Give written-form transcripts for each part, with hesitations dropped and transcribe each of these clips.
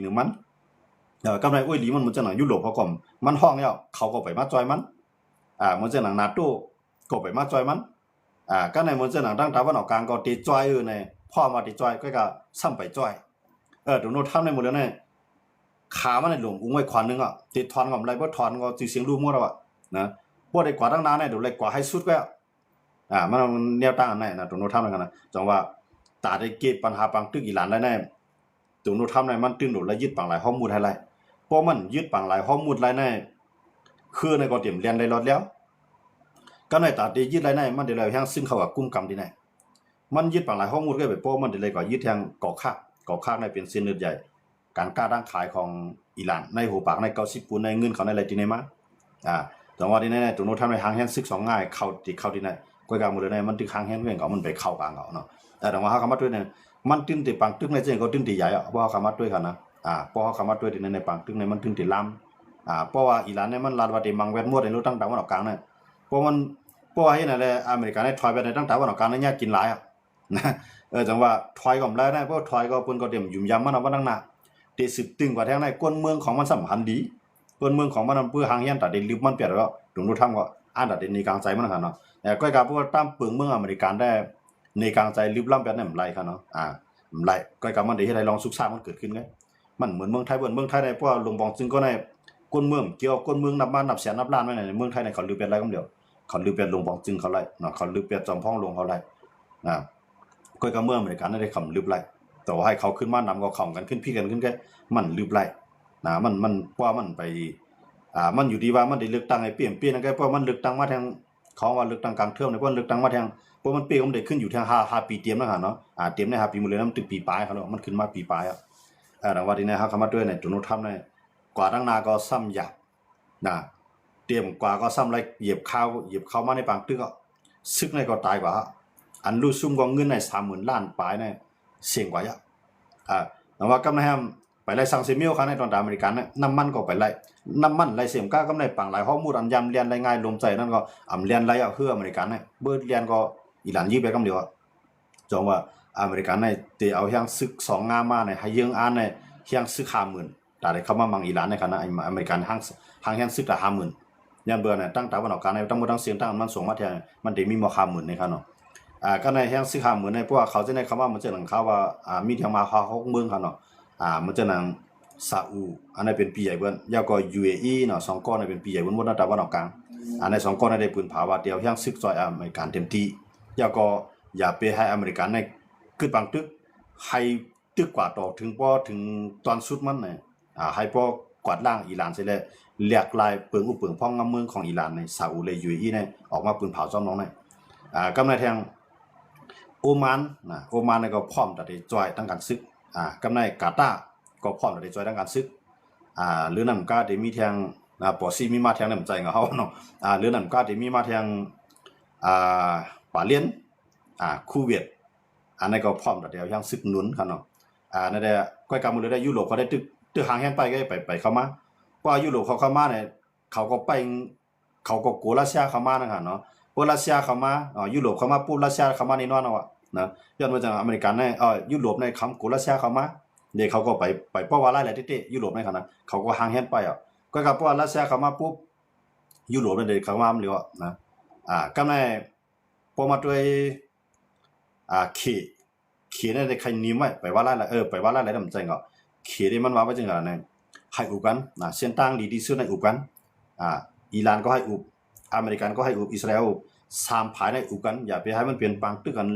นึงมันกำไรอุ้ยหลีมันจะหนังยุโรปเขาก็มันห้องแล้วเขาก็ไปมาจอยมันมันจะหนังนาโต้ก็ไปมาจอยมันก็ในมันจะหนังตั้งตาวันออกกลางก็ตีจอยในพ่อมาตีจอยก็ซ้ำไปจอยตรงโน้นทำในหมดแล้วเนี่ยขามันในหลวงอุ้งไว้ขวานนึงติดทอนกับอะไรเพราะทอนก็จือเสียงรูมั่วแล้วนะพวกได้กว่าตั้งนานเนี่ยเดี๋ยวเลยกว่าให้สุดก็มันแนวตั้งอันไหนนะตรงโน้นทำอะไรกันนะจังว่าตาได้เก็บปัญหาปังตึกอีหลานได้แน่ตรงโน้นทำในมันตึงโดดและยึดปังหลายข้อมูลให้ไรเพราะมันยึดปังหลายข้อมูลไรแน่คือในก็เตรียมเรียนได้รอดแล้วก็ในตาได้ยึดไรแน่มันเดี๋ยวเราแห้งซึ่งเขากับกุ้มกรรมดีแน่มันยึดปังหลายข้อมูลก็ไปเพราะมันเดี๋ยวเลยก็ยึดแทงก่อข้างในเป็นเส้นเลือดใหญ่การกล้าร่างขายของอิหร่านในหัวปากในเกาซิปูนในเงินเขาในอะไรที่ไหนมาจังหวะที่ไหนตรงโน้นทำในหางแห้งซึกสองง่ายเข้าที่ไหนก้อยกามือในมันตึกหางแห้งเรื่องเขามันไปเข้ากลางเขาเนาะแต่จังหวะเขาคำว่าด้วยเนี่ยมันตึ้งติปังตึ้งในเจ้าก็ตึ้งติใหญ่เพราะเขาคำว่าด้วยกันนะเพราะเขาคำว่าด้วยที่ในปังตึ้งในมันตึ้งติล้ำเพราะว่าอิหร่านเนี่ยมันลาดวัดมังเวทมวดในรู้ตั้งแต่วันออกกลางเนี่ยเพราะว่าให้ในอเมริกาเนี่ยถอยไปในตั้งแต่วันออกกลางเนี่ยกินหลายนะจังหวะถอยก่อนแล้วนะเพราะถอยก็ปุ่นก็เดี่ยมยุ่มยำมันเอาวันตั้งหน้าตีสืบตึงกว่าแท้ในก้นเมืองของมันสำคัญดีก้นเมืองของมันเพื่อหางเฮียนแต่เดินลืมมันเปลี่ยนแล้วตรงนู้นทำก็อ่านแต่เดินในกลางใจมันกันเนาะแต่ก็การพวกตั้มเปลืองเมืองอเมริกันได้ในกลางใจลืมล้ำแบบนั้นไรครับเนาะไรก็การมันเดี๋ยวให้ไรลองสุขสร้างมันเกิดขึ้นไงมันเหมือนเมืองไทยเมืองไทยในพวกลงบองจึงก็ในก้นเมืองเกี่ยวก้นเมืองนับบ้านนับแสนนับล้านไม่ในเมืองไทยในเขาลืมเป็นไรก็เดียวเขาลืมเป็นลงบองจึงเขาไรเนาะเขาลืมเป็นจอมพ้องลงเขาไรก็การเมืองอเมริกันได้คำลืมไรแต่ว่าให้เขาขึ้นมานำก็ข่มกันขึ้นพี่กันขึ้นแค่มันลืมไรนะมันเพราะมันไปมันอยู่ดีว่ามันได้เลือกตั้งให้เปลี่ยนนั่นก็เพราะมันเลือกตั้งมาทางเขาว่าเลือกตั้งกลางเทอมเนี่ยเพราะเลือกตั้งมาทางเพราะมันเปลี่ยนมันได้ขึ้นอยู่ทาง5ปีเตรียมนะฮะเนาะเตรียมใน5ปีหมดเลยนะมันตึกปีปลายเขาเนาะมันขึ้นมาปีปลายดังว่าที่นี่ครับคำว่าด้วยเนี่ยจุนทำเนี่ยกว่าตั้งนาก็ซ้ำหยับนะเตรียมกว่าก็ซ้ำไรเหยียบเข้ามาในปางตึกก็ซึกในก็ตายกว่าอันรู้ซุ่มกองเงินใน30,000 ล้านปลายเนี่ยเสี่ยงกว่าเยอะแต่ว่ากำลังไปไล่สั่งเซมิลเขาในตอนอเมริกันเนี่ยน้ำมันก็ไปไล่น้ำมันไล่เสียมก้ากำไรปังไล่ข้อมูลอันยำเรียนไล่ง่ายลมใจนั่นก็เรียนไล่เอาเพื่ออเมริกันเนี่ยเบิร์ดเรียนก็อิหร่านยืมไปกำเดียวจงว่าอเมริกันเนี่ยเตะเอาเฮียงซึก2 งามาเนี่ยให้ยังอันเนี่ยเฮียงซึก50,000แต่เขามามังอิหร่านในขณะอเมริกันห้างเฮียงซึกแต่50,000ยันเบอร์เนี่ยตั้งแต่วันออกการในตั้งหมดตั้งเสียงตั้งมันส่งมาแทนมันได้มีมา50,000ในขณะก็ในเฮียงซึก50,000ในพวกเขาจะในคำว่ามันจะหลังเขาว่ามีเทียงมาเขาเมืองเขาเนาะมันจะนังซาอุอันนั้นเป็นปีใหญ่เบิ้ลยาวก็ UAE เนาะ2 ก้อนเป็นปีใหญ่เบิ้ลหมดตะวันออกกลางอันใน2 ก้อนได้ปืนผาวาเดียวยังซึกซอยอเมริกันเต็มที่ยาวก็อย่าไปให้อเมริกันในขึ้นบางตึกให้ตึกกว่าต่อถึงตอนสุดมันเนี่ยให้พอกวาดล่างอิหร่านเสร็จแล้วเรียกลายเปิงอุปเปิงพ้องงำเมืองของอิหร่านในซาอุเลย UAE เนี่ยออกมาปืนเผาซ้อมน้องในกำในแทงโอมานเนี่ยก็พร้อมแต่ได้จอยตั้งการซึกกำในกาตาร์ก็พร้อมแต่ได้จอยตั้งการซึกหรือนำก็ได้มีแทงปอซีมีมาแทงน้ำใจกับเขาเนาะหรือนำก็ได้มีมาแทงป่าเลี้ยนคูเวตอันนั้นก็พร้อมแต่เดียวยังซึกหนุนครับเนาะนั่นแหละก้อยกำมือได้ยุโรปเขาได้ตึกหางแห้งไปก็ไปเข้ามาเพราะยุโรปเขาเข้ามาเนี่ยเขาก็โกรัสเซียเข้ามานะครับเนาะโกรัสเซียเข้ามายุโรปเข้ามาปุ๊บรัสเซียเข้ามาในนอนเอานะย้อนมาจากอเมริกันเนี่ยยุโรปในคำโกรัสเซียเข้ามาเดี๋ยวเขาก็ไปเพราะว่าอะไรเต้ยุโรปในขณะเขาก็หางแห้งไปก็กับเพราะว่ารัสเซียเข้ามาปุ๊บยุโรปเนี่ยเข้ามาเลยนะก็ในพอมาด้วยขี่เนี่ยได้ใครนิ่มไว้ไปว่าอะไรไปว่าอะไรทำใจก็ขี่ได้มันว่าไว้จังอะไรเนี่ยให้อุบกันเส้นทางดีที่สุดในอุบกันอิหร่านก็ให้อุบอเมริกันก็ให้อุบอิสราเอล3 ภายในอุบกันอย่าไปให้มันเปลี่ยนปังตึกกัน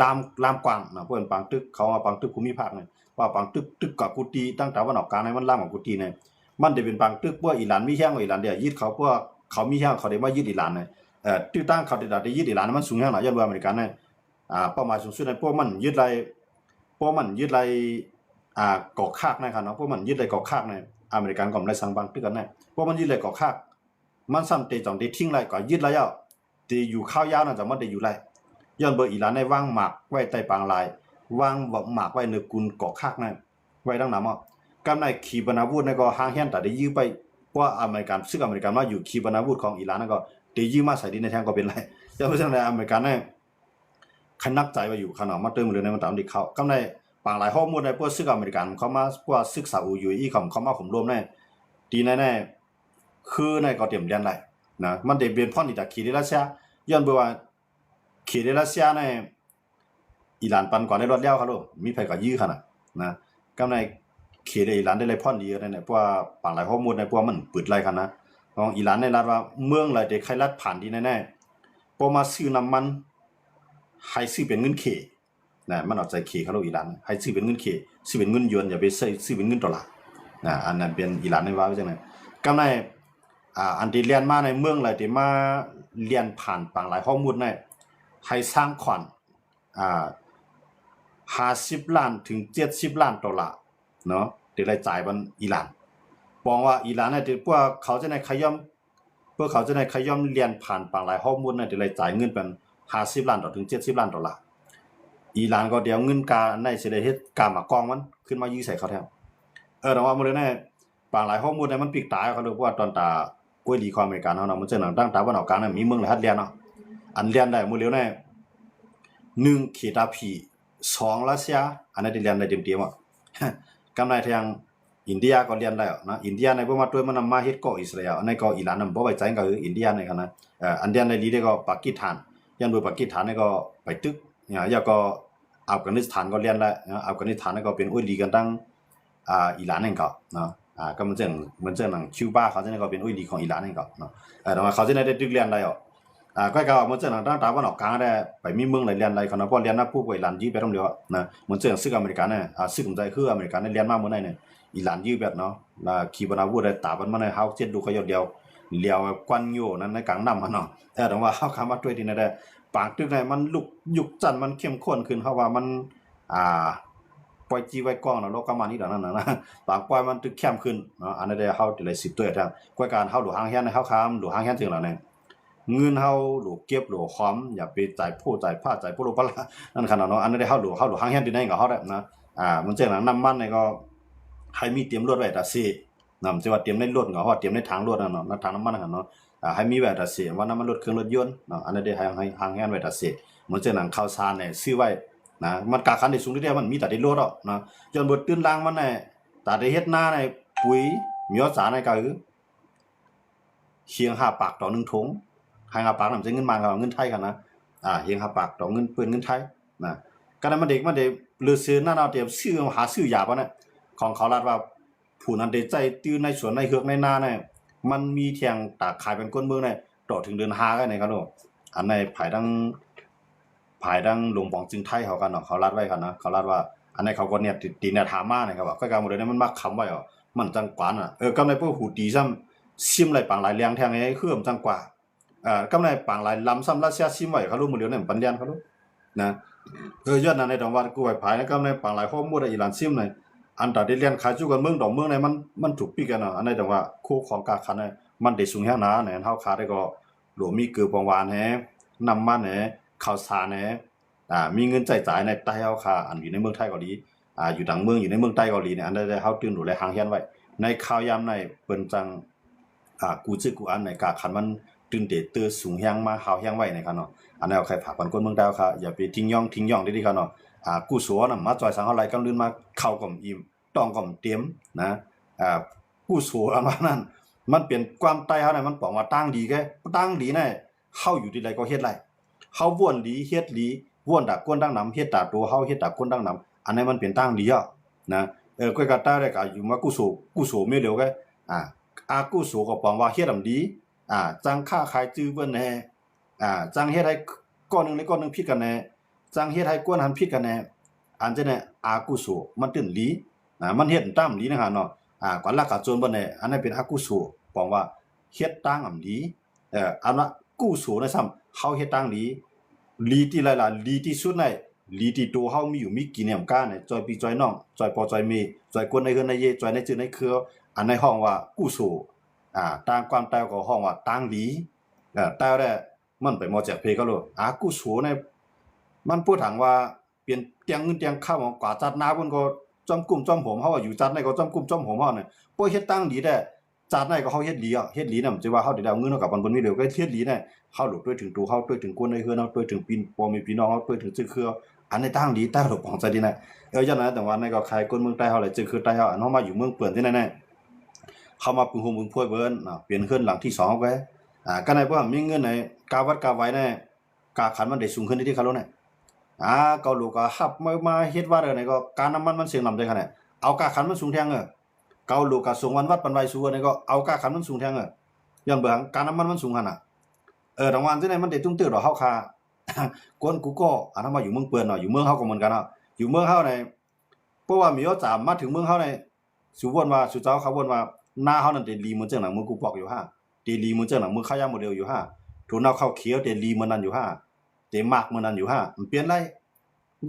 ลามกว้างนะเพื่อนปังตึกเขาปังตึกภูมิภาคเนี่ยว่าปังตึกกับกุฏิตั้งแต่วันออกกลางในมันล่ามของกุฏิเนี่ยมันได้เป็นปังตึกพวกอิหร่านมีแห้งอิหร่านเดียวยึดเขาพวกเขามีแห้งเขาได้มายึดอิหร่านเนี่ยตึกตั้งเขาได้ยึดอิหร่านมันสูงแห้งหน่อยยันว่าอเมริกันเนี่ยเป้าหมายสูงสุดในพวกมันยึดไรก่อคากนะครับเนาะพวกมันยึดไรก่อคากเนี่ยอเมริกันก็ไม่สั่งปังตึกกันเนี่ยพวกมันยึดไรก่อคากมันซ้ำเตะจ่องเตะทิ้งไรก็ยึดไรตีอยู่ข้าวยาวน่ะจะมันได้อยู่ไรย้อนเบอร์อิหร่านในว่างหมากไว้ใต้ปางลายวางหมากไว้ในกุลเกาะคากนั่นไว้ดังนั้นกำในขีปนาวุธในก็ห่างเฮียนแต่ได้ยื้อไปว่าอเมริกันซึ่งอเมริกันว่าอยู่ขีปนาวุธของอิหร่านนั่นก็ได้ยื้อมาใส่ดินในแทงก็เป็นไรย้อนเพราะฉะนั้นอเมริกันเนี่ยขนักใจว่าอยู่ขนาดมาเติมเลยในมันตามที่เขากำในป ปางหลายข้อมูลในพวกซึกอเมริกันเขามาพวกซึกซาอุอยู่อีของเขามาผมรวมในดีแน่ๆคือในก็เตรียมเรียนได้นะมันได้เป็นพ่อนี่จากขีดรัสเซียย้อนไปว่าขีดรัสเซียในอิหร่านปันก่อนได้รถเลี้ยวครับลูกมีไผก็ยื้อขนาดนะก็ในขีดอิหร่านได้เลยพ่อนดีในพวกปางหลายข้อมูลในพวกมันปืดไรกันนะของอิหร่านในรัฐว่าเมืองไรเด็กใครรัฐผ่านดีแน่ๆพอมาซื้อน้ำมันให้ซื้อเป็นเงินเคนะมันเอาใจเคเขาลูกอิหร่านให้ซื้อเป็นเงินเคซื้อเป็นเงินหยวนอย่าไปซื้อเป็นเงินดอลลาร์นะอันนั้นเป็นอิหร่านในว่าจังได๋ก็ในอันที่เรียนมาในเมืองไรที่มาเรียนผ่านปางหลายข้อมูลในให้สร้างขวัญ50 ล้านถึง70 ล้านดอลลาร์เนาะที่รายจ่ายบนอิหร่านมองว่าอิหร่านเนี่ยพวกเขาจะในขย่อมพวกเขาจะในขย่อมเรียนผ่านปางหลายข้อมูลเนี่ยที่รายจ่ายเงินเป็น50 ล้านถึง70 ล้านดอลลาร์อิหร่านก็เดี๋ยวเงินกาในสิได้เฮ็ดกามากองมันขึ้นมายื้อใส่เขาแท้แต่ว่ามื้อนี้เนี่ยปางหลายข้อมูลเนี่ยมันปิกตายเขาเรียกว่าตอนตาอวยดีของอเมริกันเนาะมันจะหนังตั้งตาวันออกกลางเนี่ยมีเมืองหลายฮัดเรียนเนาะอันเรียนได้มื้อเร็วเนี่ย1เขตาพี2รัสเซียอันนั้นได้เรียนได้เต็มๆอ่ะกำไรทางอินเดียก็เรียนได้นะอินเดียในพวกมาตัวมันนำมาเฮ็ดก่ออิสราเอลในก็อิหร่านนำบ่ไว้ใจก็คืออินเดียในกันนะอันเดียในดีได้ก็ปากีสถานยันบ่ปากีสถานในก็ไปตึกเนี่ยก็อัฟกานิสถานก็เรียนได้อัฟกานิสถานในก็เป็นอุ้ยลีกันตั้งอิหร่านนั่นก็เนาะก็มันจะหนังคิวบาเขาจะก็เป็นอุ้ยลีของอิหร่านนั่นก็เนาะแต่ว่าเขาจะได้ตึกเรียนได้ก็ก็มันจะหนังตั้งตาวันออกกลางได้ไปมีเมืองไหนเรียนอะไรเขานะพอเรียนนะผู้ไปหลานยื้อไปต้องเดียวนะมันจะซึกอเมริกันเนี่ยซึกผมใจคืออเมริกันเนี่ยเรียนมาเมื่อไหร่เนี่ยอิหร่านยื้อแบบเนาะขีปนาวุธได้ตามันมาในเฮาเจ็ดดูเขาเดียวเลียวกวนอยู่นั้นในกลางน้ำมันเนาะแต่ว่าเฮาคำว่าด้วยที่นั่นได้ปากตึกไหนมันลุกยุกจันมันเข้มข้นขึ้นเพราะว่ามันปล่อยจีไว้กล้องเนาะโลกประมาณนี้เดี๋ยวนั้นนะปากปล่อยมันตึกเข้มขึ้นเนาะอันนั้นได้เฮาได้เลย10ตัวทางกว่าการเฮาหลวงหางแฮนในเฮาคำหลวงหางแฮนถึงแล้วเนี่ยเงินเฮาหลูเก็บหลูหอมอย่าไปจ่ายผู้จ่ายผ้าจ่ายผู้รู้ปะล่ะนั่นขนาดเนาะอันนั้นได้เฮาหลูหางแฮนที่ไหนก็เฮาได้นะมันจังนั้นน้ำมันนี่ก็ให้มีเตรียมรถไว้ตาสินำสิว่าเตรียมในรถก็เฮาเตรียมในถังรถนั่นเนาะในถังน้ำมันนั่นเนาะให้มีไว้ตาสิว่าน้ำมันรถเครื่องรถยนต์เนาะอันนั้นได้ให้หางแฮนไว้ตาสิมันจังนั้นข้าวสารเนี่ยซื้อไว้นะมันกาคันได้สูงทีเดียวมันมีแต่ได้รถเนาะจนบ่ตื่นล่างมันเนี่ยตาได้เฮ็ดนาในปุ๋ยมีเอาสารในก็คือเชียง5 ปากต่อ1ถุงให้5 ปากนำใช้เงินมาก็เงินไทยกันนะเฮียง5 ปากต่อเงินปืนเงินไทยนะก็นั้นมันเด็กมันได้ลือซื้อนั่นเอาเตรียมซื้อหาซื้อยาบ่เนี่ยของเขารัดว่าผู้นั้นได้ใจตื้อในสวนในเฮือกในนาเนี่ยมันมีเที่ยงตากขายเป็นก้นเมืองเนี่ยต่อถึงเดือน5กันเนี่ยครับลูกอันในภายดังหลวงปองจึงไทยเขากันเนาะเขารัดไว้กันนะเขารัดว่าอันนี้เขาก็เนี่ยตีเนี่ยถามมาเนี่ยครับว่าก็การหมดเลยมันมักคำไว้มันจังกว่าน่ะก็ในพวกหูตีซ้ำซิมไหลปางหลายแรงแทงให้คือมันจังกว่ากำไรปางหลายลำซ้ำรัสเซียซิมไว้เขารู้หมดเดี๋ยวเนี่ยปัญญาเขารู้นะยอดนั้นในดอกว่ากูไว้ภายในกำไรปางหลายข้อมูลอิหร่านซิมในอันตาได้เรียนขายจู่กันเมืองดอกเมืองในมันถูกปีกันเนาะอันในดอกว่าคู่ของกาคันเนี่ยมันได้สูงแฮงนะเนี่ยเฮาค้าได้ก็หลวงมีเกือปองหวานแฮน้ำมันแฮข้าวสารแฮมีเงินจ่ายในใต้เฮาค้าอันอยู่ในเมืองไทยก็ดีอยู่ต่างเมืองอยู่ในเมืองใต้เกาหลีเนี่ยอันได้เฮาตื่นดูแลหางเฮียนไว้ในข่าวยามในเปิ้นจังกูจื้อกูอันในกาคันมันตื่นเตตื้อสูงแฮงมาหาวแฮงไว้ในครับเนาะอันนั้นเอาใครฝากคนเมืองใต้ค่ะอย่าไปทิ้งย่องได้ครับเนาะกูสัวน่ะมาจ่อยสังเฮาไหลกำลืนมาเข้าก่อมอิ่มต้องก่อมเตรียมนะกูสัวอันนั้นมันเป็นความใต้เฮาเนี่ยมันบอกว่าตั้งดีแกตั้งดีเนี่ยเฮาอยู่ที่ใดก็เฮ็ดไรเฮาว่วนดีเฮ็ดดีว่วนตากวนดังนำเฮ็ดตาตัวเฮาเฮ็ดตากวนดังนำอันนั้นมันเป็นตั้งดีนะก้อยกะต้าได้ก็อยู่มากูสัวไม่เร็วแกกูสัวก็ปองว่าเฮ็ดดีจังค่าขายจื้อเบิ่นแน่จังเฮ็ดให้ก้อนนึงในก้อนนึงผิดกันแน่จังเฮ็ดให้กวนหันผิดกันแน่อันจะเนี่ยกุโสมันตื่นหลีมันเฮ็ดตามหลีนะฮะเนาะก่อนละกะจนบ่แน่อันนั้นเป็นกุโสปองว่าเฮ็ดตามอำหลีอันว่ากุโสนะซ้ำเฮาเฮ็ดตามหลีที่หลายๆหลีที่สุดในหลีที่ตัวเฮามีอยู่มีกินแหนมก้าเนี่ยจอยพี่จอยน้องจอยปอจอยเมจอยกวนในเฮือนในเยจอยในจื้อในเครืออันในห้องว่ากุโสต่างความแต้วก็ห้องว่าต่างหลีแต้วได้มันไปมาจากเพก็รู้กุโสในมันพูดถึงว่าเปลี่ยนเตียงเงินเตียงข้าวกว่าจัดนาเพิ่นก็จ้อมกุ้มจ้อมผมเฮาอยู่จัดในก็จ้อมกุ้มจ้อมผมเฮาเนี่ยบ่เฮ็ดต่างหลีได้จัดในก็เฮาเฮ็ดหลีเฮ็ดหลีน่ะมันสิว่าเฮาได้เอาเงินกับมันมีเร็วก็เฮ็ดหลีเนี่ยเฮาหลุดด้วยถึงตัวเฮาด้วยถึงคนในเฮือนเฮาด้วยถึงปีนพ่อแม่พี่น้องเฮาด้วยถึงชื่อเครือ อันในตั้งดีใต้หลบของใจดีนะยันนะแต่ว่าในก็ใครคนเมืองใต้เฮาเลยจึงคือใต้เฮาอันเฮามาอยู่เมืองเปื่อนที่นั่นแน่เข้ามาปึงโฮมปึงพ่วยเบิ้นเปลี่ยนขึ้นหลังที่2ไว้ก็ในพวกมีเงินในกาวัดกาไว้ในกาขันมันได้สูงขึ้นที่เขาแล้วเนี่ยก็ลูกก็ฮับมาเฮ็ดว่าในก็การน้ำมันเสียงลำได้ขนาดเอากาขันมันสูงแทงเกาลูกก็ส่งวันวัดปันไว้สูในก็เอากาขันมันสูงแทงย้อนเบิ่งการน้ำมันสูงขนาดรางวัลที่ไหนมันได้ตุ้งตื้อดอกเฮาคากวนกูก็อันนั้นมาอยู่เมืองเปื่อนเนาะอยู่เมืองเฮาก็เหมือนกันเนาะอยู่เมืองเฮาในเพราะว่ามีจามมาถึงเมืองเฮาในสุวนว่าสุเจ้าเขาวนว่าหน้าเฮานั่นได้ลีเหมือนจังหนังเมืองกูปอกอยู่ตีลีเหมือนจังหนังเมืองขายาโมเดลอยู่ถูกเอาเข้าเขียวเตลีเหมือนนั้นอยู่เตมากเหมือนนั้นอยู่มันเปลี่ยนไร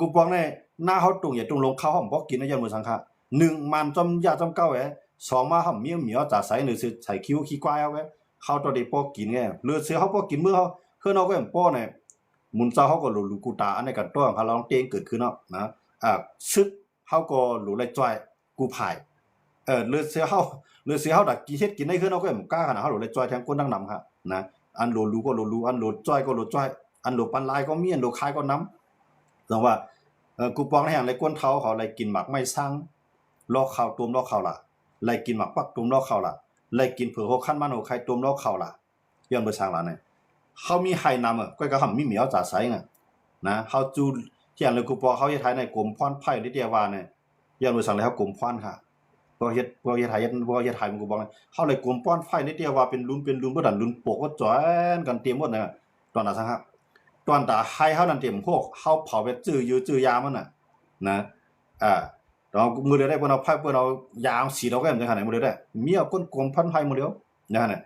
กูปองในหน้าเฮาตรงอย่าตรงลงเข้าห้องบ่กินในยันมื้อสังฆะ1มันจอมยาจอมเก้า2มาห้ำเมียวจ่าใส่หรือใส่คิ้วขี้ควายเอาเข้าตัวได้บ่กินเลือดเสือเฮาบ่กินมื้อเฮาเฮือนเฮาก็บ่เนี่ยมุนเจ้าเฮาก็รู้กูตาอันนี้ก็ต้อเขาลองเตงเกิดขึ้นเนาะนะซึกเฮาก็รู้เลยจ้อยกูภายเลือดเสือเฮาดักกิเฮ็ดกินได้คือเฮาก็บ่กล้าขนาดเฮาเลยจ้อยแทงคนดังนำครับนะอันรู้ก็รู้อันรู้จ้อยก็รู้จ้อยอันรู้ปันลายก็มีอันรู้คายก็นำจังว่ากูปองในอย่างไรกวนเท้าเขาเลยกินหมักไม่สร้างลอกข้าวต้มลอกข้าวล่ะเลยกินหมักปักต้มลอกข้าวล่ะเลยกินเผือก6ขั้นมัน6ไข่ต้มลอกข้าวล่ะย้อนบ่ช่างล่ะเนี่ยเฮามีไห้นำก็ก็หำมีเหมียวจ่าไสนะเฮาจูที่อย่างเลยกูปอเขาเฮ็ดไทยในกรมพรไผ่นิเตียว่าเนี่ยย้อนบ่ช่างแล้วกรมพรค่ะบ่เฮ็ดไทยมันกูบอกเฮาเลยกรมพรไผ่นิเตียว่าเป็นรุ่นบ่ดันรุ่นโปกก็จ้อนกันเตรียมหมดเนี่ยตอนนั้นซังครับตอนตาให้เฮานั่นเต็มพวกเฮาเผาไปจื้ออยู่จื้อยามันน่ะนะเรามือเดียวได้เพิ่นเอาไผเพิ่นเอายางสีเราก็จังซั่นน่ะมือเดียวได้มีเอาก้นกลมพันไผมือเดียวจังซั่นน่ะ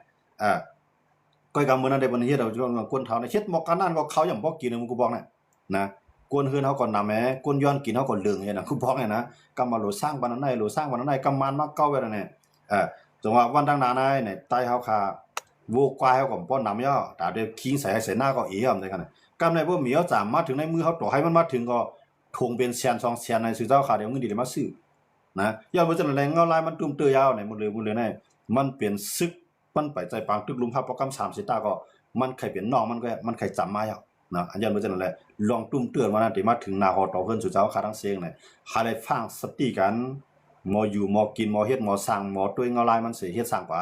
ก้อยกำมือนั้นได้บ่เฮ็ดเอาก้นเฒ่าน่ะเฮ็ดหมอกกันนั่นก็เขายังบ่กินมึงกูบอกนะก้นเฮือนเฮาก็นำแหมก้นย้อนกินเฮาก็เลืองเฮ็ดน่ะกูบอกนะกำมาโหลสร้างบ้านนั้นได้โหลสร้างบ้านนั้นได้กำมันมาเก่าไว้นั่นแหละจังว่าวันดังนาในเนี่ยใต้เฮาคาโวกวายเฮาก็บ่นำย่อตาเด้คิงใส่ให้ใส่หน้าก็อีจังซั่นน่ะกำในบ่มีเอาจามมาถึงในมือเฮาต่อให้มันมาถึงก็ทวงเป็นแสน2แสนในซื้อเจ้าขาเดี๋ยวเงินดีเลยมาซื้อนะย้อนบ่จังได๋เงาลายมันตุ้มเตื้อยาวเนี่ยหมดเลยนี่มันเปลี่ยนซึกมันไปใจปางตึกลุมภาพโปรแกรม3สิตาก็มันใครเป็นน้องมันก็มันใครจำมาแล้วนะอันย้อนบ่จังได๋ลองตุ้มเตื้อมานั้นที่มาถึงหน้าฮอต่อเพิ่นซื้อเจ้าขาทั้งเสียงเนี่ยหาได้ฟังสติกันหมออยู่หมอกินหมอเฮ็ดหมอสร้างหมอด้วยเงาลายมันสิเฮ็ดสร้างกว่า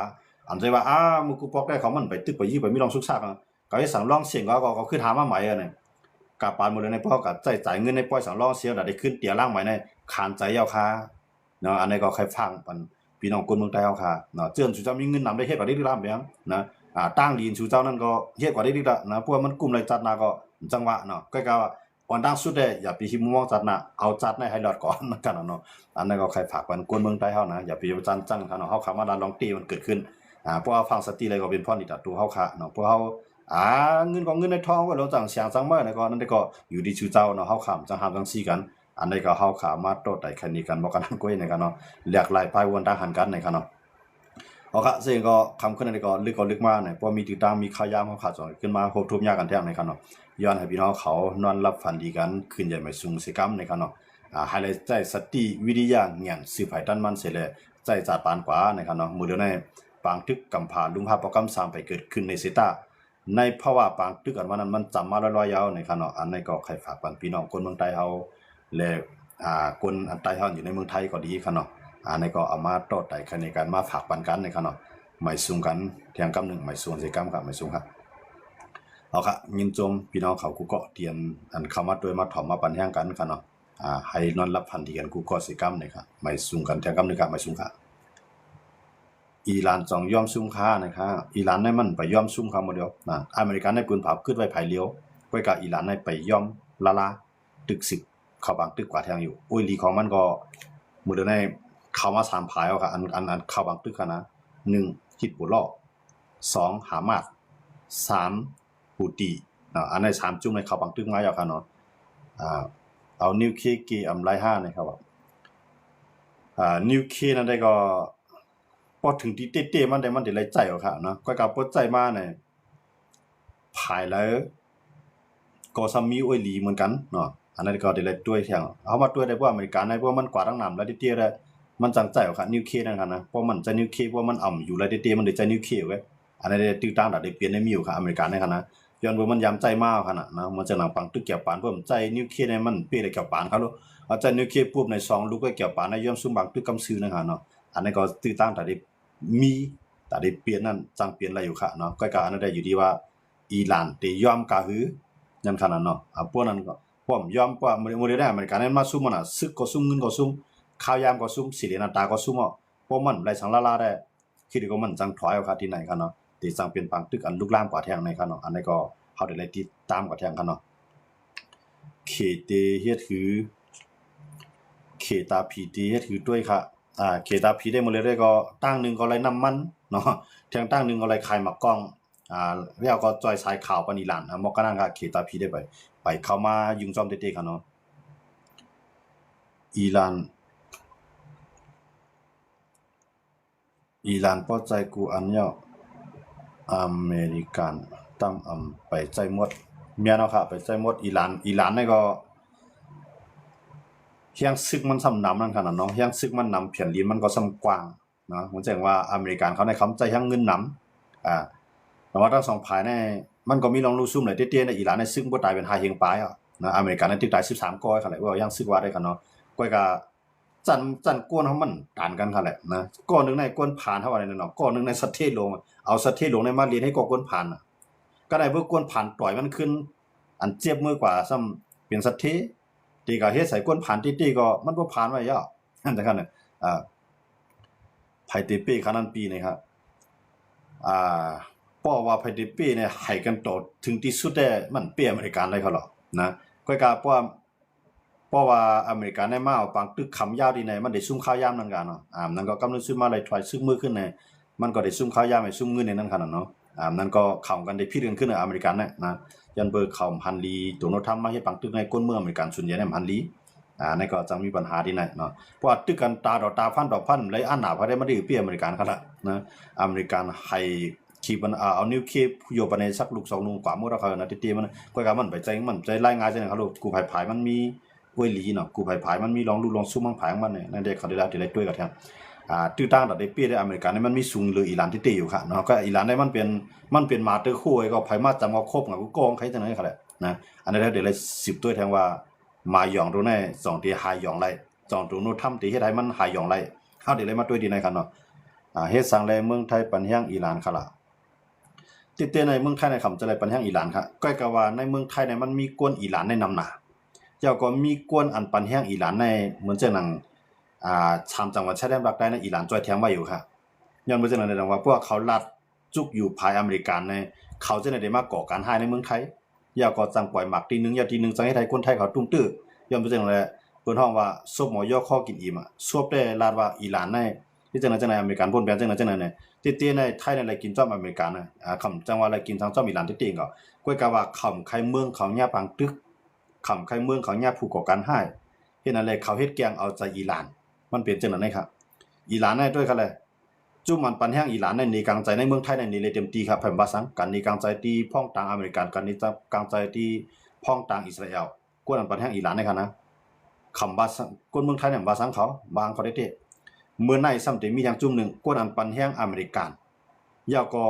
อันใจว่ามึงกูปอกได้เขามันไปตึกไปยี่ไปมีลองสุกซากก็ให้สั่งลองเสียงก็คือถามมาใหม่เนี่ยกาปานหมดเลยในพ่อก็จ่ายเงินในป้อยสั่งลองเสียงได้ขึ้นเตียล่างใหม่ในขานใจยาวคาเนาะอันนี้ก็ใครฟังปันพี่น้องคนเมืองใต้เฮาค่ะเนาะเจือนสุเจ้ามีเงินนำได้เฮ็ดกว่าได้ดีล่ะแม่งนะตั้งดีนสุเจ้านั่นก็เฮ็ดกว่าได้ดีละนะเพราะมันกลุ่มเลยจัดนาก็จังหวะเนาะก็อ่อนดังสุดได้อย่าไปหิมมองจัดนะเอาจัดในให้รอดก่อนกันเนาะอันนั้นก็ใครฝากปันคนเมืองใต้เฮานะอย่าไปจันจังเนาะเฮาคำว่าลองตีมันเกิดขึ้นเพราะว่าฟังสติอะไรก็เป็นพ่อนี่ตัดตัวเฮาค่ะเนาะเพราะเฮาเงินของเงินในทองว่าเราจังเสียงจังมาเนี่ยก็นั่นก็อยู่ที่ชื่อเจ้าเนาะเฮาค้ำจังหามจังซี่กันอันนี้ก็เฮาขามาโตไต่แค่นี้กันบ่กันก้อยในกันเนาะหลากหลายภายวนทางหันกันในกันเนาะเอาค่ะซึ่งก็คำขึ้นในก็ลึกมาเนี่ยพอมีติดตามมีข่าวยามเฮาขาจ่อยขึ้นมาโหทุบยากกันแท้ในกันเนาะย้อนให้พี่น้องเขานอนรับฝันดีกันคืนใหญ่ไม่สูงสิกรรมในกันเนาะให้เลยใจสติวิริยะเงียนสืบไผตันมันเสร็จแล้วใจจัดปานกว่าในกันเนาะมื้อเดียวในปางทึกกำพาลุงภาพโปรแกรมสร้างไปเกิดขึ้นในเซตาในภาวะปางตึกกันว่านั้นมันจำมาร้อยๆยาวในคันเนาะอันนี้ก็ใครฝากปันพี่น้องคนเมืองไทยเฮาและคนอันใต้เฮาอยู่ในเมืองไทยก็ดีคันเนาะอันนี้ก็เอามาโต้ไต่คันในการมาฝากปันกันในคันเนาะไม่สูงกันเที่ยงกำนึงไม่สูงสิกรรมครับไม่สูงครับเอาค่ะยินจมพี่น้องเขากูก็เตียนอันเข้ามาโดยมาถอมมาปันแห่งกันคันเนาะให้นอนรับพันดีกันกูก็สิกรรมนี่ครับไม่สูงกันเที่ยงกำนึงครับไม่สูงครับอิหร่านจองย่อมซุ่มค้านะครับอิหร่านได้มันไปย่อมซุ่มค้าหมดเดียวนะอเมริกันได้ปืนเผาขึ้นไว้ไผเลี้ยวไว้กับอิหร่านได้ไปย่อมลาตึก10เข้าบางตึกกว่าแทงอยู่โอ้ยลีของมันก็มื้อเดียวได้เข้ามา3ผายเอาค่ะอันเข้าบางตึกกันนะ1ฮิซบุลลอห์2ฮามาส3ฮูตีอันนี้3จุ่มในเข้าบางตึกมาแล้วค่ะเนาะเอานิวเคลียร์กี่อำไล5นะครับนิวเคลียร์นั่นได้ก็พอถึงที่เต้ๆมันได้เลยใจเอาค่ะเนาะก็ปดใจมาเนี่ยภายแล้วก็ซ้ำมีอ้อยหลีเหมือนกันเนาะอันนั้นก็ได้เลยด้วยแทงเอามาด้วยได้เพราะอเมริกันได้เพราะมันกว่าทั้งน้ำแล้วเตี้ยได้มันจังใจเอาค่ะนิวเคลียร์นั่นค่ะนะเพราะมันจะนิวเคลียร์เพราะมันอ่ำอยู่แล้วเตี้ยมันได้ใจนิวเคลียร์ไว้อันนั้นได้ตื้อตั้งได้เปลี่ยนได้มีอยู่ค่ะอเมริกันนั่นค่ะนะ ย้อนว่ามันยามใจมากขนาดนะมันจะหนังปังตึกเกี่ยวปานเพิ่มใจนิวเคลียร์ในมันเปี้ยเลยเกี่ยวปานเขาลูกเอาใจนิวเคลียร์ปุ๊บในซองลูกก็เกี่ยวปานในย่อมซุ่มบางตึกกำซื้อนะฮะเนาะอันนี้ก็ตื้อตั้งแต่ได้มีแต่ได้เปลี่ยนนั่นจังเปลี่ยนอะไรอยู่ค่ะเนาะก็การนั้นได้อยู่ที่ว่าอิหร่านได้ยอมกาหือนั่นขนาดเนาะพวกนั้นก็พวกยอมพวกโมเดลอเมริกันนั้นมาซุ่มมันซึกก็ซุ่มเงินก็ซุ่มข้าวยามก็ซุ่มสิรินาตาก็ซุ่มอ่ะพวกมันไรสังลาได้คิดก็มันจังถอยเอาค่ะที่ไหนค่ะเนาะตีจังเป็นปังตึกอันลุกลามกว่าแทงในค่ะเนาะอันนี้ก็เขาได้ติดตามกว่าแทงค่ะเนาะเขตเฮ็ดคือเขตาพีตีเฮ็ดคือด้วยค่ะเขตาพีได้หมดเลยได้ก็ตั้งนึงก็ไรน้ำมันเนาะแทงตั้งนึงก็ไรขายหมักกล้องแล้วก็จอยสายข่าวปานอิหร่านมอกกันนั่นค่ะเขตาพีได้ไปเข้ามายุงจอมเตๆค่ะเนาะอิหร่านพอใจกูอันเนาะอเมริกันตั้มไปใจหมดเมียเนาะค่ะไปใจหมดอิหร่านนี่ก็เฮียงซึกมันซ้ำนำนั่นขนาดเนาะเฮียงซึกมันนำเพียนลิ้นมันก็ซ้ำกว้างเนาะผมแจ้งว่าอเมริกันเขาในคำใจเฮียงเงินนำแต่ว่าทั้งสองฝ่ายในมันก็มีลองรู้ซุ่มหลายเตี้ยๆในอิหร่านในซึกบ่ตายเป็นหาเฮียงปลายอ่ะนะอเมริกันในติดตาย13ก้อยค่ะแหละว่ายังซึกว่าได้กันเนาะก้อยก็จันกวนเฮามันต่านกันค่ะแหละนะก้อนนึงในกวนผ่านเท่าอะไรนั่นเนาะก้อนนึงในสัตเทศลงเอาสัตเทศลงในมาเรียนให้กวนผ่านน่ะก็ได้เบิ่กวนผ่านปล่อยมันขึ้นอันเจ็บมือกว่าซ้ำเป็นสัตเทตีก็เฮ็ดใส่กวนผ่านติๆก็มันบ่ผ่านไว้ย่อนั่นจังซั่นน่ะไผติปีคันนั้นปีนี่ครับป้อว่าไผติปีเนี่ยให้กันต่อถึงที่สุดได้มันเปียอเมริกันเลยเขาหรอนะก้อยกาเพราะว่าอเมริกันได้มาเอาปังตึกคำยาวดีในมันได้ซุ่มข้าวยามนั่นกันเนาะนั่นก็กำลังซุ่มมาเลยถอยซึกมือขึ้นในมันก็ได้ซุ่มข้าวยามให้ซุ่มเงินในนั้นขนาดเนาะนั่นก็เข้ากันได้พิดกันขึ้นในอเมริกันนะยันเบอร์เข้าพันลีตัวโนทำมาให้ปังตึกในก้นเมืองอเมริกันส่วนใหญ่ในพันลีนั่นก็จังมีปัญหาที่ไหนเนาะเพราะว่าตึกกันตาต่อตาพันต่อพันเลยอันหนาพอได้มาได้เปียอเมริกันเขาละนะอเมริกันให้ขีบันเอานิวเคลียร์โยบในสักลูก2ลูกกว่ามื้อเราเขานะติมันก็มันไปใจมันใจรายงานจังเขาลูกกูภายมันมีห้วยหลีเนาะกูภายมันมีลองดูลองซุ่มมังผายมันเนี่ยนั่นเด็กเขาได้ได้ด้วยกันแท้ตื้อตั้งแต่ได้เปียได้อเมริกันนี่มันมีสูงเลยอิหร่านที่ตีอยู่ค่ะเนาะก็อิหร่านได้มันเป็นมาเตอร์คู่ก็ภายมาจำเอาครบกับกูกองใครจังได๋เขาแหละนะอันนี้ได้เลย10ตัวแทงว่ามาหยองตรงใน2ที่หายหยองไร2ตรงโน้ทำที่เฮ็ดให้มันหายหยองไรเฮาได้เลยมาด้วยดีในกันเนาะเฮ็ดสังแลเมืองไทยปันแห่งอิหร่านค่ะล่ะติเตในเมืองไทยในคำจะไรปันแห่งอิหร่านค่ะก้อยกะว่าในเมืองไทยในมันมีกวนอิหร่านในนำหน้าเจ้าก็มีกวนอันปันแห่งอิหร่านในเหมือนเจ้าหนังชามจังหวัดชายแดนภาคใต้ในอิหร่านจอยแทงไว้อยู่ค่ะย้อนบ่เจ้าหนังได้ว่าพวกเขาลัดจุกอยู่ภายอเมริกันในเขาจะได้มาก่อการร้ายในเมืองไทยอย่าก็จังปล่อยหมักทีนึงอย่าทีนึงจังให้ไทยคนไทยเขาตุ้มตื้อย้อนบ่เจ้าหนังเลยเปิ้นฮ้องว่าซบหมอยอข้อกินอิ่มซบได้ลาดว่าอิหร่านในที่จังได๋อเมริกันพ่นแปลนจังได๋เนี่ยติในไทยในอะไรกินจ้อมอเมริกันคำจังว่าอะไรกินทางจ้อมอิหร่านติก็ก้อยกะว่าคำไข่เมืองเขาญาปังตึกคำไข่เมืองเขาญาผู้ก่อการร้ายเฮ็ดอะไรเขาเฮ็ดแกงเอาใจอิหร่านมันเป็นจังนั้นครับอิหร่านในด้วยกันเลยจุมันปันแห่งอิหร่านในกลางใจในเมืองไทยในนี่เลยเต็มที่ครับเพิ่นว่าสังกันนี่กลางใจที่พ้องต่างอเมริกันกันนี่กลางใจที่พ้องต่างอิสราเอลกวนปันแห่งอิหร่านในครับนะคำว่าคนเมืองไทยเนี่ยว่าสังเขาบางเขาได้เตเมื่อในซ้ำแต่มีอย่างจุ่มนึงกวนปันแห่งอเมริกันยาก็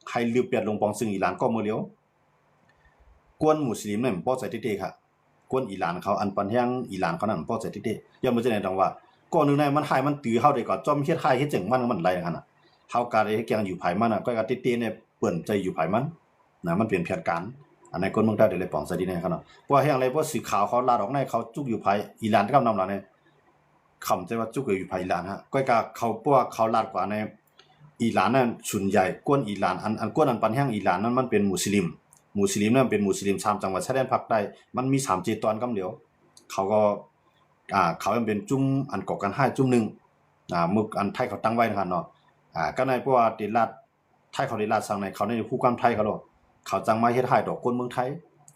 ให้ลือเปียดลงปองซึ่งอิหร่านก็มื้อเดียวกวนมุสลิมเนี่ยบ่ใจเตครับกวนอิหร่านเขาอันปันแห่งอิหร่านเขานั้นบ่ใจเตอย่ามาจะได้ดังว่าก่อนนึงในมันหายมันตื้อเฮาได้ก็จอมเฮ็ดหายเฮ็ดจังมันไรคั่นน่ะเฮาก็ได้เฮ็ดแกงอยู่ภายมันก็เตเนี่ยเปิ้นใจอยู่ภายมันนะมันเป็นแผนการอันในคนเมืองไทยได้เลยปองซะดีแน่ครับเนาะเพราะแห่งไรเพราะสีขาวเขาลาดออกในเขาจุกอยู่ภายอิหร่านกับนำล่ะเนี่ยคำใจว่าจุกอยู่ภายอิหร่านฮะก็เขาเพราะว่าเขาลาดกว่าในอิหร่านนั้นส่วนใหญ่กวนอิหร่านอันกวนอันปันแห่งอิหร่านนั้นมันเป็นมุสลิมนั้นเป็นมุสลิมชามจังหวัดชายแดนภาคใต้มันมี3 7ตอนกำเดียวเขาก็เขาเป็นจุ่มอันก่อกันให้จุ่มนึงมึกอันไทยเขาตั้งไว้นะครับเนาะก็ในเพราะว่าติลาดไทยเขาได้ลาดสั่งในเขาในผู้กำไทยเขาโลเขาจังมาเฮ็ดให้ดอกคนเมืองไทย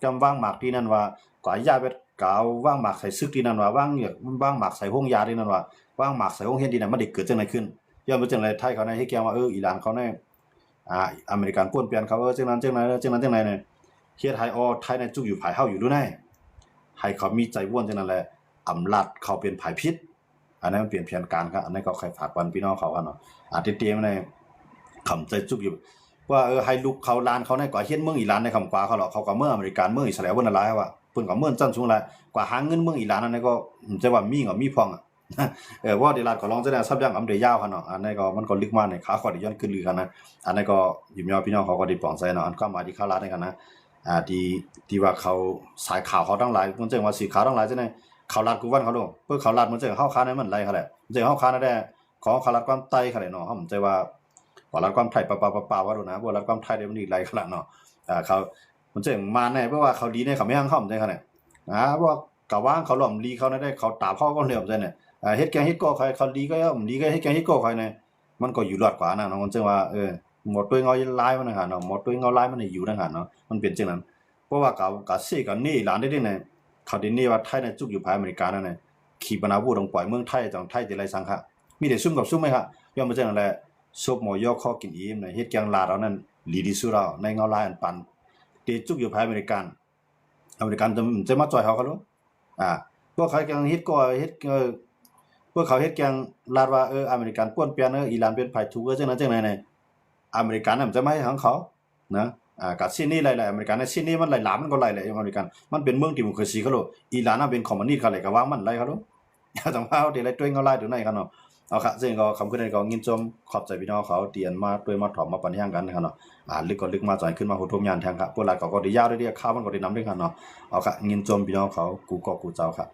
จำว่างหมากที่นั่นว่ากว่ายาไปกาวว่างหมากใส่ซึกที่นั่นว่าว่างหมากใส่ห้องยาที่นั่นว่าว่างหมากใส่ห้องเฮ็ดที่นั่นมันได้เกิดจังได๋ขึ้นย้อนบ่จังได๋ไทยเขาในเฮ็ดแกว่าอิหร่านเขาในอเมริกันป้วนเปลี่ยนเขาจังนั้นเนี่ยเฮ็ดให้ไทยในจุกอยู่ภายเฮาอยู่ดูในให้เขามีใจว่วนจังนั้นแหละอำลาดเขาเป็นภายพิษอันนั้นมันเปลี่ยนแผนการครับอันนั้นก็ใครฝากวันพี่น้องเขากันเนาะติเตรียมในคำใจจุกอยู่ ว่าให้ลูกเขาลานเขาในกว่าเฮ็ดเมืองอีหลานในคำกว่าเขาหรอกเขาก็เมืองอเมริกันเมืองอิสราเอลเพิ่นหลายว่าเพิ่นก็เมืองจันชุงหลายกว่าหาเงินเมืองอีหลานนั่นก็จะว่ามีก็มีพองอ่ะว่าดีลาดก็ลองแสดงทรัพย์ยังอำเดยาวคั่นเนาะอันนี้ก็มันก็ลึกมาในขาขอได้ย้อนขึ้นลือกันนะอันนี้ก็ยิมยอพี่น้องเขาก็ได้ปองใจเนาะอันก็มาที่ข่าวลาดในกันนะที่ว่าเขาสายข่าวเขาทั้งหลายมันจังว่าสีขาวทั้งหลายจังได๋ข่าวลาดกูวันเขาโลเพื่อข่าวลาดมันจังเฮาค้าในมันไรเขาแหละจังเฮาค้าได้ขอข่าวลาดความไต้เขาแหละเนาะเฮามันใจว่าข่าวลาดความไทยปะว่าโดนะบ่ลาดความไทยได้มันอีกไรขนาดเนาะเขามันจังมาแน่เพราะว่าเขาดีในเขาไม่ฮังเฮามันจังคั่นน่ะเพราะว่ากะว่างเขาหล่อมลีเขาได้เขาตาพ่อก็เหลี่ยมจังเนี่ยเฮ็ดแกงเฮ็ดก็เขาดีก็ดีก็เฮ็ดแกงเฮ็ดก็ค่อยเนี่ยมันก็อยู่รอดกว่านะเนาะมันจังว่าหมดด้วยเงาลายมันหั่นเนาะหมดด้วยเงาลายมันอยู่นั่นหั่นเนาะมันเป็นจังนั้นเพราะว่ากะเสกะนี่หลานได้เนี่ยเขาดินี่ว่าไทยเนี่ยจุกอยู่ภายอเมริกานั่นน่ะขีปนาวุธต้องปล่อยเมืองไทยจังไทยสิไรสังคะมีแต่ซุ่มกับซุ่มไหมครับย่อมมาจังนั้นแหละซุปหมูยอข้อกินอิ่มน่ะเฮ็ดแกงลาดเอานั่นลีดีสุดแล้วในเงาลายอันปันเตจุกอยู่ภายอเมริกันจะมาจ่อยเขาเขารู้พวกเขาแกงเฮ็ดก็เฮ็ดพวกเขาเฮ็ดแกงลาดว่าอเมริกันป้วนเปลี่ยนอิหร่านเป็นไผถูกจังนั้นจังไหนเนี่ยอเมริกันน่ะมันจะไม่ให้ของเขานะกับซิดนีย์หลายๆอเมริกันในซิดนีย์มันหลายๆมันก็หลายๆอเมริกันมันเป็นเมืองดิโมคราซีเขาโลอิหร่านน่ะเป็นคอมมิวนิสต์เขาเลยก็วางมันหลายเขาโลต้องว่าเอาที่ไรตัวเงาลายตัวไหนกันเนาะเอาค่ะซึ่งก็คำขึ้นในก็ยินชมขอบใจพี่น้องเขาเตียนมาด้วยมาถอมมาปันแห่งกันนะครับเนาะลึกก็ลึกมาจ่อยขึ้นมาโหทุมยานแทงครับพวกหลายก็ได้ยาวได้ข้าวมันก็ได้นำด้วยกันเนาะเอาค่ะยินชมพี่น้องเขากูก็กูเจ้าค่ะ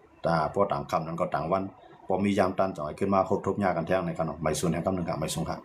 พวกต่างคำนั้นก็ต่างวันพอมียามตันจ่อยขึ้นมาโหทุมยากันแทงในกันเนาะไม่สูญแห่งกำนึงครับไม่สูญครับ